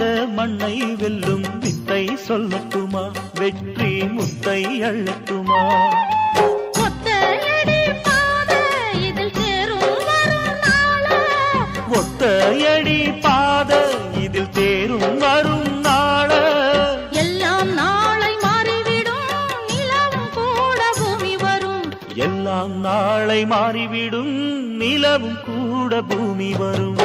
இந்த மண்ணை வெல்லும் வித்தை சொல்லட்டுமா, வெற்றி முத்தை அள்ளட்டுமா? ஒத்தையடி பாதை இதில் தேரும் வரும் நாளே, ஒத்தையடி பாதை இதில் தேரும் வரும் நாளே. எல்லாம் நாளை மாறிவிடும் நிலவும் கூட பூமி வரும், எல்லாம் நாளை மாறிவிடும் நிலவும் கூட பூமி வரும்.